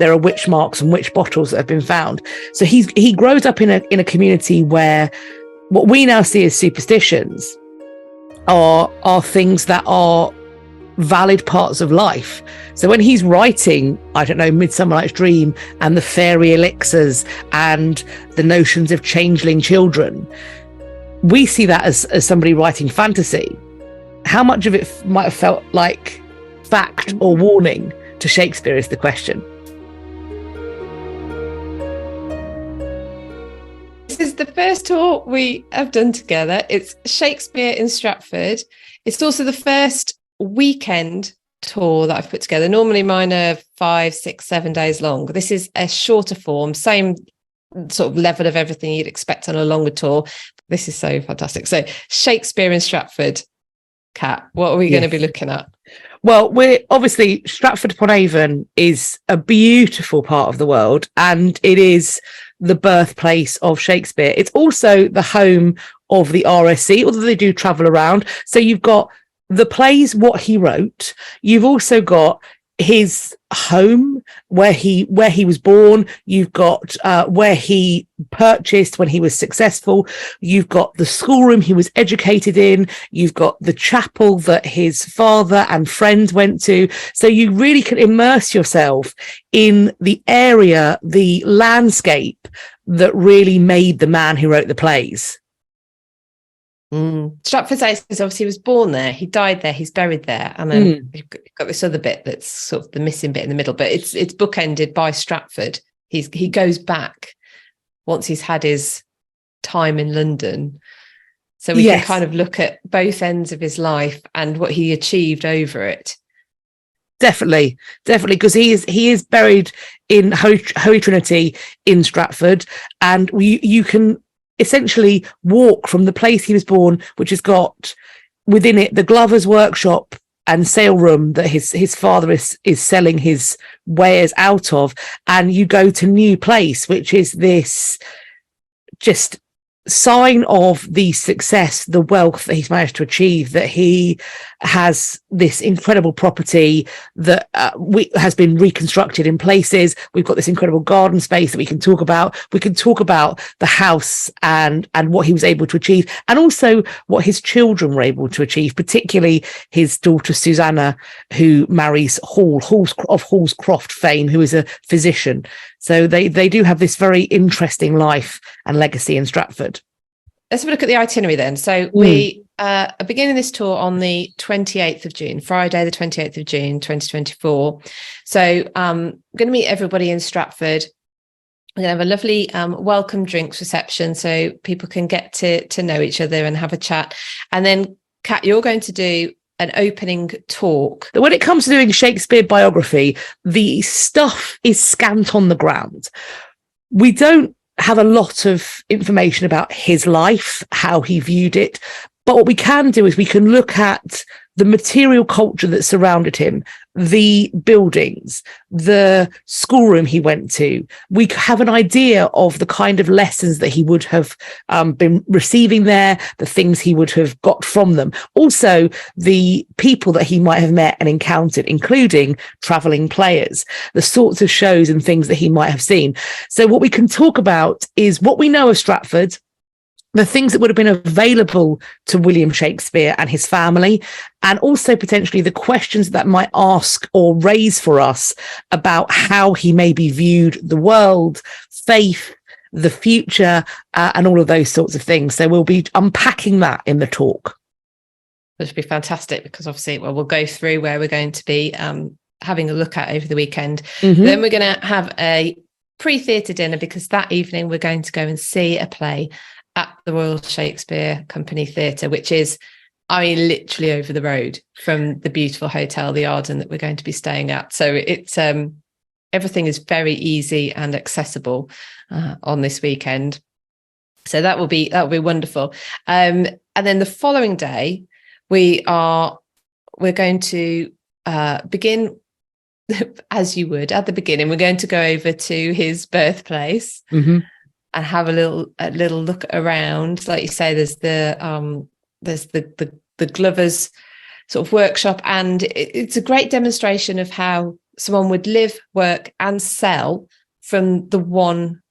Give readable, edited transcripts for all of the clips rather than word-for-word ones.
there are witch marks and witch bottles that have been found. So he grows up in a community where what we now see as superstitions are things that are valid parts of life. So when he's writing, I don't know, Midsummer Night's Dream and the fairy elixirs and the notions of changeling children, we see that as somebody writing fantasy. How much of it might have felt like fact or warning to Shakespeare is the question. This is the first tour we have done together. It's Shakespeare in Stratford. It's also the first weekend tour that I've put together. Normally mine are 5, 6, 7 days long. This is a shorter form, same sort of level of everything you'd expect on a longer tour. This is so fantastic. So Shakespeare in Stratford, Kat, what are we going to be looking at? Well, we're obviously, Stratford-upon-Avon is a beautiful part of the world, and it is the birthplace of Shakespeare. It's also the home of the RSC, although they do travel around. So you've got the plays, what he wrote. You've also got his home where he was born. You've got where he purchased when he was successful. You've got the schoolroom he was educated in. You've got the chapel that his father and friends went to. So you really can immerse yourself in the area, the landscape that really made the man who wrote the plays. Stratford obviously he was born there, he died there, he's buried there, and then you've got this other bit that's sort of the missing bit in the middle, but it's bookended by Stratford. He goes back once he's had his time in London, so we can kind of look at both ends of his life and what he achieved over it. Definitely, because he is buried in Holy Trinity in Stratford, and you can essentially walk from the place he was born, which has got within it the glover's workshop and sale room that his father is selling his wares out of, and you go to New Place, which is this just sign of the success, the wealth that he's managed to achieve, that he has this incredible property that has been reconstructed in places. We've got this incredible garden space that we can talk about. We can talk about the house and what he was able to achieve, and also what his children were able to achieve, particularly his daughter Susanna, who marries Hall's of Hall's Croft fame, who is a physician. So they do have this very interesting life and legacy in Stratford. Let's have a look at the itinerary then. So we are beginning this tour on the 28th of June, Friday, the 28th of June, 2024. So I'm going to meet everybody in Stratford. We're going to have a lovely welcome drinks reception so people can get to know each other and have a chat. And then, Kat, you're going to do an opening talk. When it comes to doing Shakespeare biography, the stuff is scant on the ground. We don't have a lot of information about his life, how he viewed it. But what we can do is we can look at the material culture that surrounded him, the buildings, the schoolroom he went to. We have an idea of the kind of lessons that he would have been receiving there, the things he would have got from them. Also, the people that he might have met and encountered, including travelling players, the sorts of shows and things that he might have seen. So what we can talk about is what we know of Stratford, the things that would have been available to William Shakespeare and his family, and also potentially the questions that might ask or raise for us about how he maybe viewed the world, faith, the future, and all of those sorts of things. So we'll be unpacking that in the talk. Which would be fantastic, because obviously, we'll go through where we're going to be having a look at over the weekend. Then we're going to have a pre-theatre dinner, because that evening we're going to go and see a play at the Royal Shakespeare Company Theatre, which is, I mean, literally over the road from the beautiful hotel, the Arden, that we're going to be staying at. So it's everything is very easy and accessible on this weekend. So that will be wonderful. And then the following day, we're going to begin as you would at the beginning. We're going to go over to his birthplace. And have a little look around. Like you say, there's the glover's sort of workshop, and it's a great demonstration of how someone would live, work and sell from the one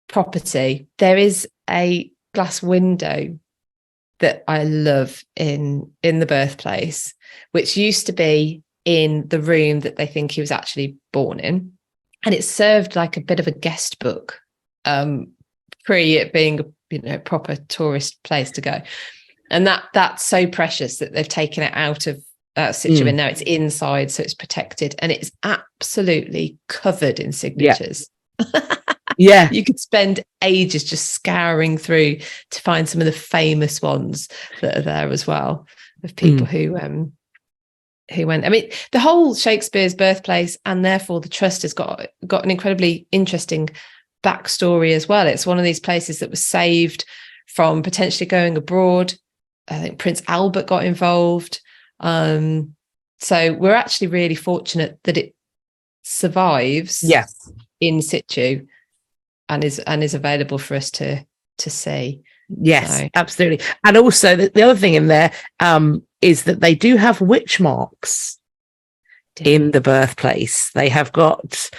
property. There is a glass window that I love in the Birthplace, which used to be in the room that they think he was actually born in. And it served like a bit of a guest book, pre it being a proper tourist place to go. And that's so precious that they've taken it out of situ and now it's inside, so it's protected, and it's absolutely covered in signatures. Yeah. You could spend ages just scouring through to find some of the famous ones that are there as well, of people who went. I mean, the whole Shakespeare's Birthplace and therefore the Trust has got an incredibly interesting backstory as well. It's one of these places that was saved from potentially going abroad. I think Prince Albert got involved. So we're actually really fortunate that it survives in situ and is available for us to see. Yes, so. Absolutely. And also the other thing in there is that they do have witch marks in the Birthplace. They have got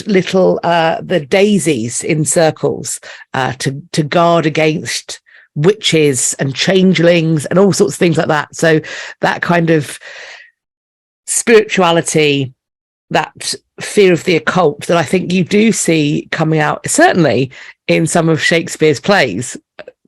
little the daisies in circles to guard against witches and changelings and all sorts of things like that. So that kind of spirituality, that fear of the occult that I think you do see coming out certainly in some of Shakespeare's plays,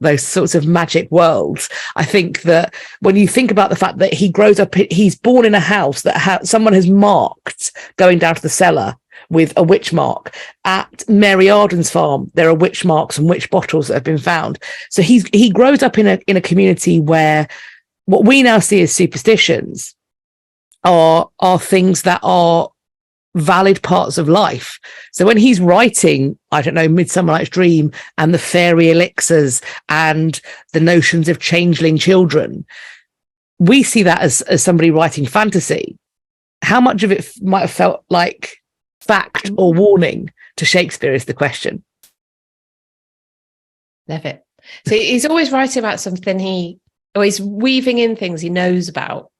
those sorts of magic worlds. I think that when you think about the fact that he grows up, he's born in a house that someone has marked going down to the cellar with a witch mark. At Mary Arden's farm, there are witch marks and witch bottles that have been found. So he grows up in a community where what we now see as superstitions are things that are valid parts of life. So when he's writing, I don't know, Midsummer Night's Dream and the fairy elixirs and the notions of changeling children, we see that as somebody writing fantasy. How much of it might have felt like fact or warning to Shakespeare is the question. Love it. So he's always writing about something he's weaving in things he knows about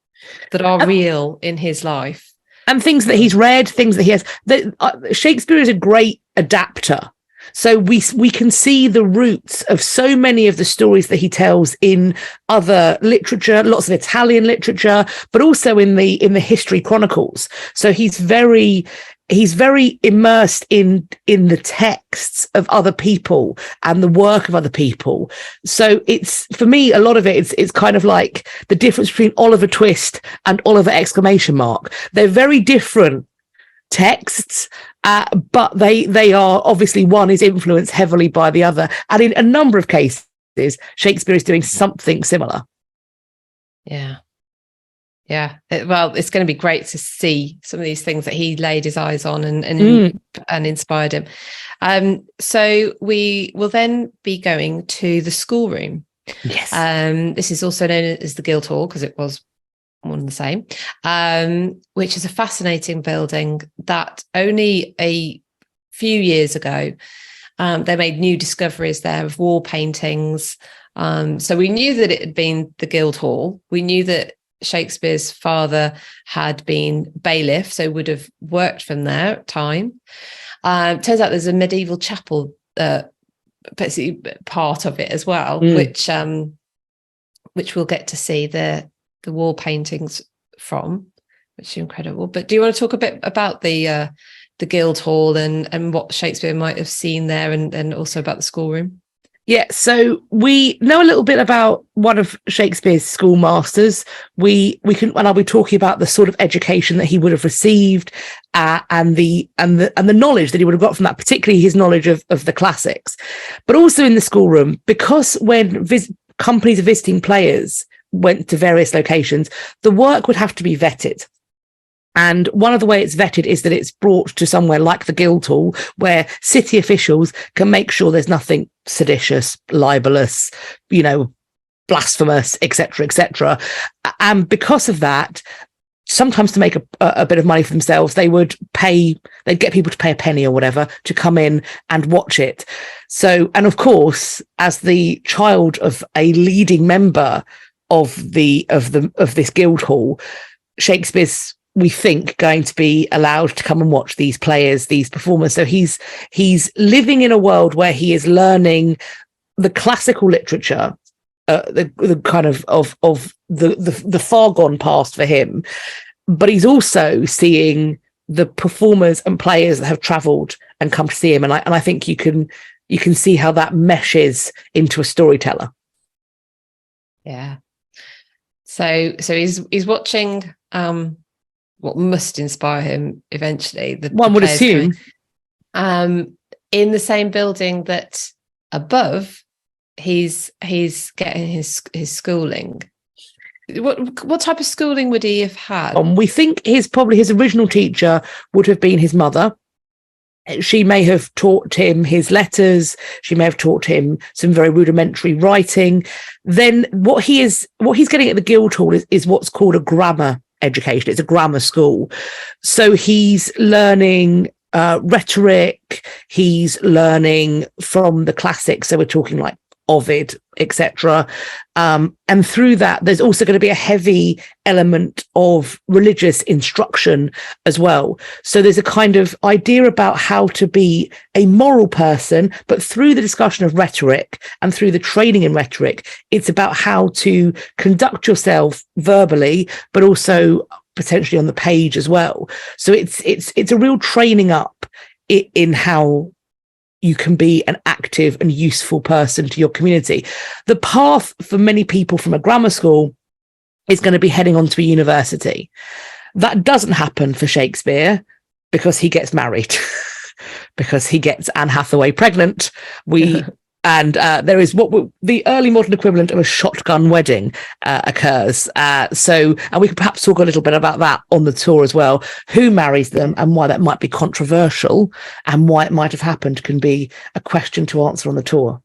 that are real in his life. And things that he's read, things that he has. Shakespeare is a great adapter. So we can see the roots of so many of the stories that he tells in other literature, lots of Italian literature, but also in the history chronicles. So he's very immersed in the texts of other people and the work of other people. So it's, for me, a lot of it's kind of like the difference between Oliver Twist and Oliver ! They're very different texts, but they are obviously, one is influenced heavily by the other. And in a number of cases, Shakespeare is doing something similar. Yeah. Yeah, well, it's going to be great to see some of these things that he laid his eyes on and inspired him. So we will then be going to the Schoolroom. Yes. This is also known as the Guildhall because it was one and the same, which is a fascinating building that only a few years ago they made new discoveries there of wall paintings. So we knew that it had been the Guildhall. We knew that Shakespeare's father had been bailiff, so would have worked from there at time. Turns out there's a medieval chapel basically part of it as well, which we'll get to see the wall paintings from, which is incredible. But do you want to talk a bit about the Guildhall and what Shakespeare might have seen there, and also about the Schoolroom? Yeah, so we know a little bit about one of Shakespeare's schoolmasters. And I'll be talking about the sort of education that he would have received, and the knowledge that he would have got from that, particularly his knowledge of the classics. But also in the Schoolroom, because when companies of visiting players went to various locations, the work would have to be vetted. And one of the way it's vetted is that it's brought to somewhere like the Guildhall, where city officials can make sure there's nothing seditious, libelous, blasphemous, etc., etc. And because of that, sometimes to make a bit of money for themselves, they'd get people to pay a penny or whatever to come in and watch it. So, and of course, as the child of a leading member of this Guildhall, Shakespeare's we think, going to be allowed to come and watch these players, these performers. So he's living in a world where he is learning the classical literature, the kind of the far gone past for him, but he's also seeing the performers and players that have travelled and come to see him, and I think you can see how that meshes into a storyteller. Yeah. So he's watching what must inspire him eventually. One would assume. In the same building that above, he's getting his schooling. What type of schooling would he have had? We think his original teacher would have been his mother. She may have taught him his letters. She may have taught him some very rudimentary writing. Then what he's getting at the Guildhall is what's called a grammar education. It's a grammar school. So he's learning rhetoric. He's learning from the classics. So we're talking like Ovid, etc. And through that, there's also going to be a heavy element of religious instruction as well. So there's a kind of idea about how to be a moral person, but through the discussion of rhetoric and through the training in rhetoric, it's about how to conduct yourself verbally, but also potentially on the page as well. So it's a real training up in how you can be an active and useful person to your community. The path for many people from a grammar school is going to be heading on to a university. That doesn't happen for Shakespeare because he gets married, because he gets Anne Hathaway pregnant. And there is the early modern equivalent of a shotgun wedding occurs. And we could perhaps talk a little bit about that on the tour as well. Who marries them and why that might be controversial and why it might have happened can be a question to answer on the tour.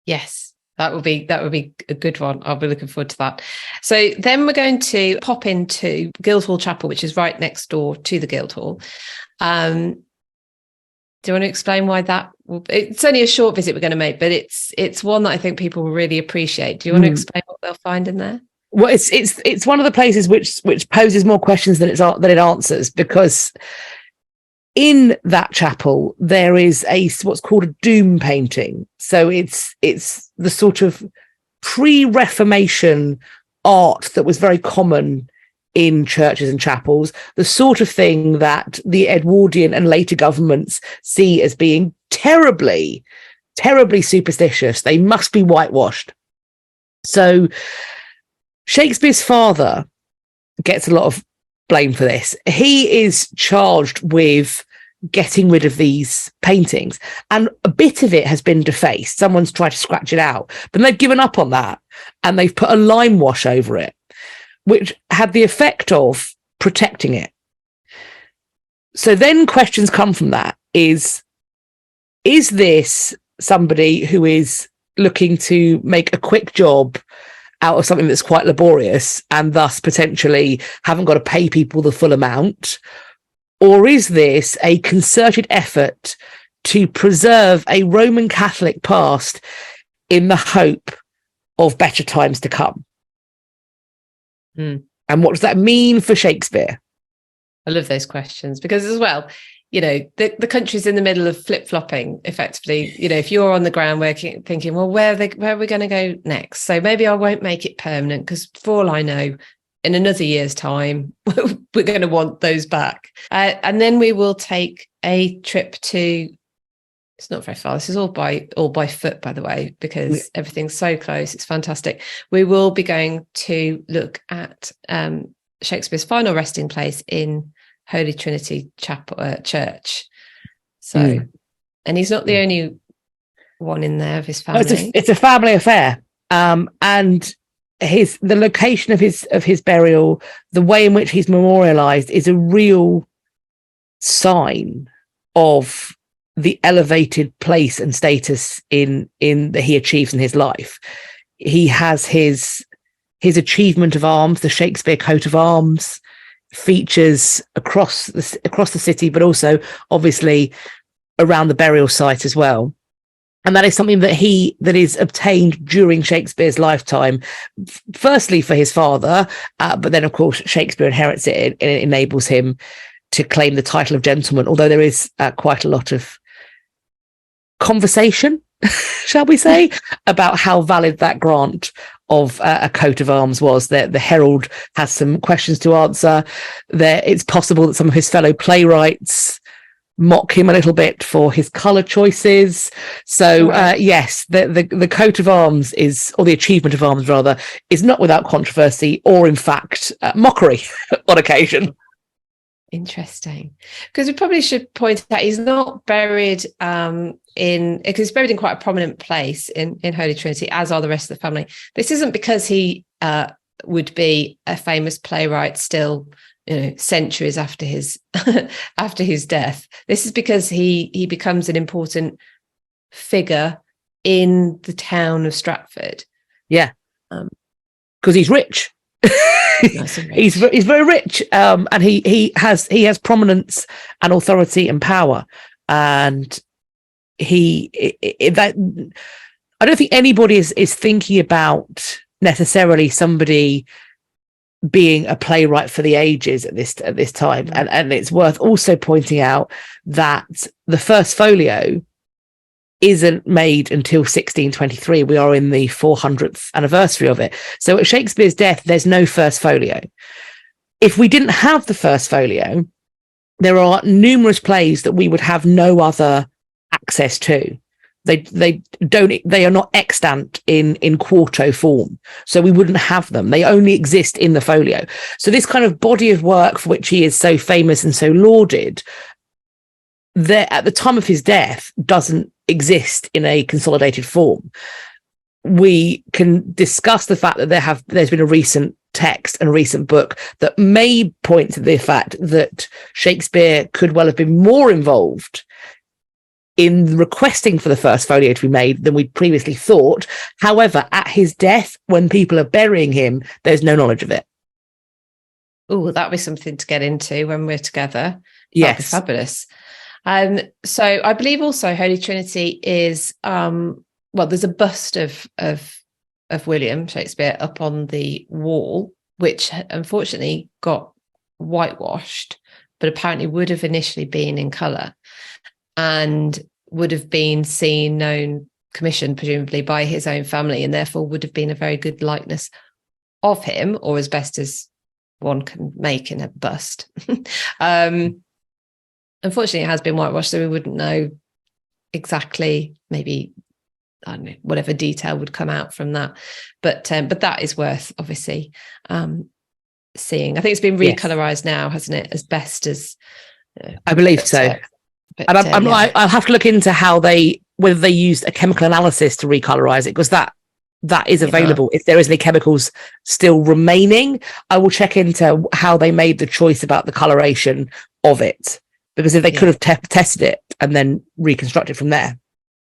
Yes, that would be a good one. I'll be looking forward to that. So then we're going to pop into Guildhall Chapel, which is right next door to the Guildhall. Do you want to explain why that it's only a short visit we're going to make, but it's one that I think people will really appreciate. Do you want to explain what they'll find in there? Well, it's one of the places which poses more questions than it answers, because in that chapel there is what's called a doom painting. So it's the sort of pre-Reformation art that was very common in churches and chapels, the sort of thing that the Edwardian and later governments see as being terribly, terribly superstitious. They must be whitewashed. So Shakespeare's father gets a lot of blame for this. He is charged with getting rid of these paintings, and a bit of it has been defaced. Someone's tried to scratch it out, but they've given up on that and they've put a lime wash over it, which had the effect of protecting it. So then questions come from that. Is this somebody who is looking to make a quick job out of something that's quite laborious and thus potentially haven't got to pay people the full amount? Or is this a concerted effort to preserve a Roman Catholic past in the hope of better times to come? And what does that mean for Shakespeare? I love those questions because, as well, you know, the country's in the middle of flip-flopping effectively. You know, if you're on the ground working, thinking, well, where are we going to go next? So maybe I won't make it permanent because, for all I know, in another year's time, we're going to want those back. And then we will take a trip to, it's not very far. This is all by foot, by the way, because everything's so close. It's fantastic. We will be going to look at Shakespeare's final resting place in Holy Trinity Chapel Church. So, and he's not the only one in there of his family. It's a family affair, and the location of his burial, the way in which he's memorialized, is a real sign of the elevated place and status in that he achieves in his life. He has his achievement of arms, the Shakespeare coat of arms, features across the city, but also obviously around the burial site as well. And that is something that is obtained during Shakespeare's lifetime, firstly for his father, but then, of course, Shakespeare inherits it and it enables him to claim the title of gentleman, although there is quite a lot of conversation, shall we say, about how valid that grant of a coat of arms was. The Herald has some questions to answer. It's possible that some of his fellow playwrights mock him a little bit for his colour choices. So yes, the coat of arms or the achievement of arms rather, is not without controversy or in fact mockery on occasion. Interesting, because we probably should point out he's not buried because he's buried in quite a prominent place in Holy Trinity, as are the rest of the family. This isn't because he would be a famous playwright still, centuries after his after his death. This is because he becomes an important figure in the town of Stratford. Yeah, because he's rich. Nice and rich. He's very rich, and he has prominence and authority and power, and I don't think anybody is thinking about necessarily somebody being a playwright for the ages at this time. Mm-hmm. And it's worth also pointing out that the first folio isn't made until 1623. We are in the 400th anniversary of it. So at Shakespeare's death, there's no first folio. If we didn't have the first folio, there are numerous plays that we would have no other access to. They are not extant in quarto form, so we wouldn't have them. They only exist in the folio. So this kind of body of work for which he is so famous and so lauded, at the time of his death, doesn't exist in a consolidated form. We can discuss the fact that there's been a recent text and a recent book that may point to the fact that Shakespeare could well have been more involved in requesting for the first folio to be made than we'd previously thought. However, at his death, when people are burying him, there's no knowledge of it. Oh, that'll be something to get into when we're together. Yes. That'll be fabulous. So I believe also Holy Trinity is there's a bust of William Shakespeare up on the wall, which unfortunately got whitewashed, but apparently would have initially been in colour and would have been commissioned presumably by his own family, and therefore would have been a very good likeness of him, or as best as one can make in a bust. Unfortunately, it has been whitewashed, so we wouldn't know exactly, maybe, I don't know, whatever detail would come out from that. But that is worth, obviously, seeing. I think it's been recolorized now, hasn't it? As best as... I believe so. And I'll have to look into whether they used a chemical analysis to recolorize it, because that is available. If there is any chemicals still remaining, I will check into how they made the choice about the coloration of it. Because if they could have tested it and then reconstructed from there.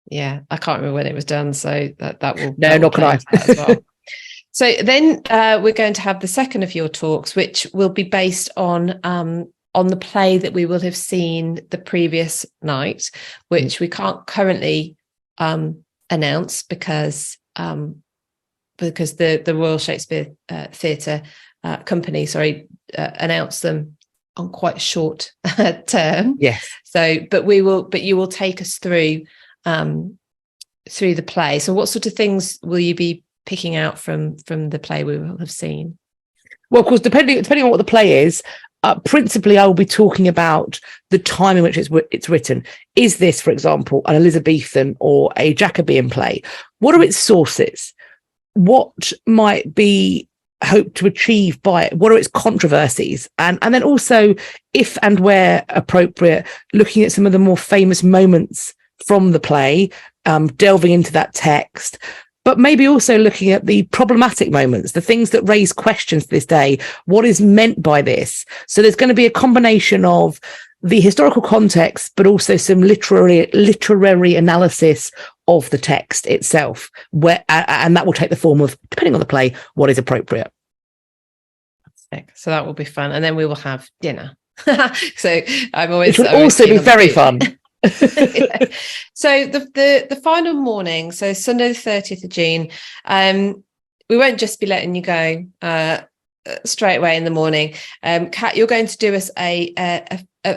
Yeah, I can't remember when it was done, so that will... No, not can I. As well. So then we're going to have the second of your talks, which will be based on the play that we will have seen the previous night, which we can't currently announce because the Royal Shakespeare Theatre Company, announced them on quite short term. Yes. So, but you will take us through the play. So, what sort of things will you be picking out from the play we will have seen? Well, of course, depending on what the play is, principally I will be talking about the time in which it's written. Is this, for example, an Elizabethan or a Jacobean play? What are its sources? What might be hoped to achieve by it? What are its controversies? And then also, if and where appropriate, looking at some of the more famous moments from the play, delving into that text, but maybe also looking at the problematic moments, the things that raise questions to this day. What is meant by this? So there's going to be a combination of the historical context, but also some literary analysis of the text itself, and that will take the form of, depending on the play, what is appropriate. So that will be fun, and then we will have dinner. So I'm always... Which will also be very fun. So the final morning, so Sunday the 30th of June, we won't just be letting you go straight away in the morning. Kat, you're going to do us a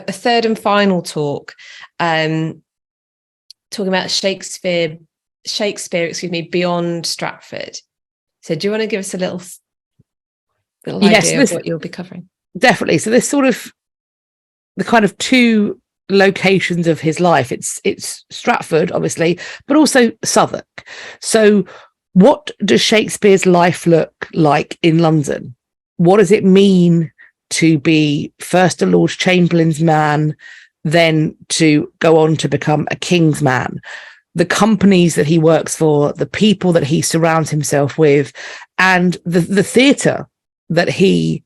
third and final talk, talking about Shakespeare, beyond Stratford. So do you want to give us a little idea of what you'll be covering? Definitely. So there's sort of the kind of two locations of his life. It's Stratford, obviously, but also Southwark. So what does Shakespeare's life look like in London? What does it mean to be first a Lord Chamberlain's man, then to go on to become a king's man? The companies that he works for, the people that he surrounds himself with, and the theatre that he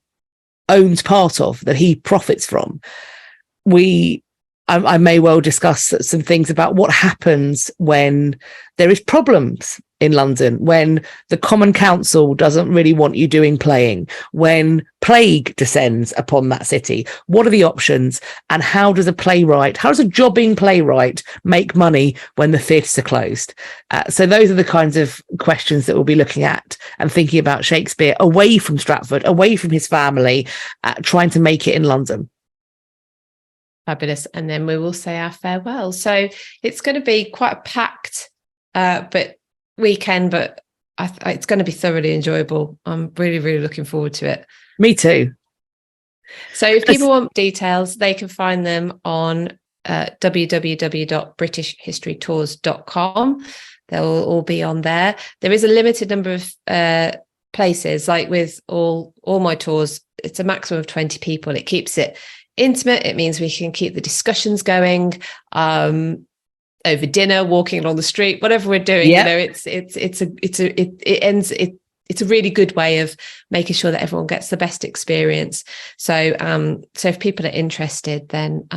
owns part of, that he profits from. I may well discuss some things about what happens when there is problems in London, when the Common Council doesn't really want you doing playing, when plague descends upon that city. What are the options, and how does a jobbing playwright make money when the theatres are closed? So those are the kinds of questions that we'll be looking at and thinking about Shakespeare away from Stratford, away from his family, trying to make it in London. Fabulous. And then we will say our farewell. So it's going to be quite a packed weekend, but it's going to be thoroughly enjoyable. I'm really, really looking forward to it. Me too. So if people want details, they can find them on www.britishhistorytours.com. They'll all be on there. There is a limited number of places, like with all my tours. It's a maximum of 20 people. It keeps it intimate. It means we can keep the discussions going over dinner, walking along the street, whatever we're doing. Yep. It's a really good way of making sure that everyone gets the best experience. So if people are interested, then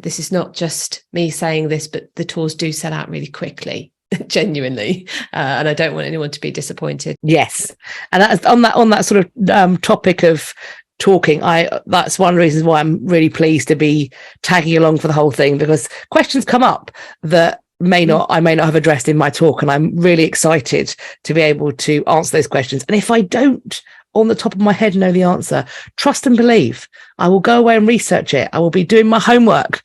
this is not just me saying this, but the tours do sell out really quickly. Genuinely, and I don't want anyone to be disappointed. Yes, and that's on that sort of topic of talking, that's one of the reasons why I'm really pleased to be tagging along for the whole thing, because questions come up that I may not have addressed in my talk, and I'm really excited to be able to answer those questions. And if I don't on the top of my head know the answer, trust and believe, I will go away and research it. I will be doing my homework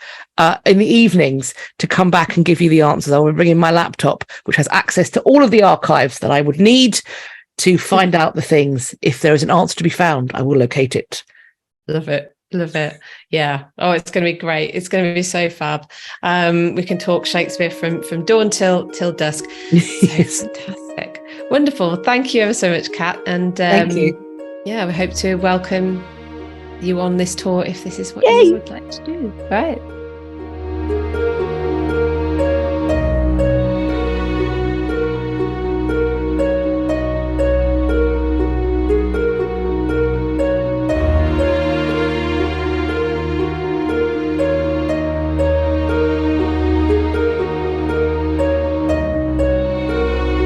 in the evenings to come back and give you the answers. I will bring in my laptop, which has access to all of the archives that I would need to find out the things. If there is an answer to be found, I will locate it. Love it. Yeah. Oh, it's going to be great. It's going to be so fab. We can talk Shakespeare from dawn till dusk. Yes. So fantastic. Wonderful. Thank you ever so much, Kat. And thank you. Yeah, we hope to welcome you on this tour if this is what you would like to do. Right.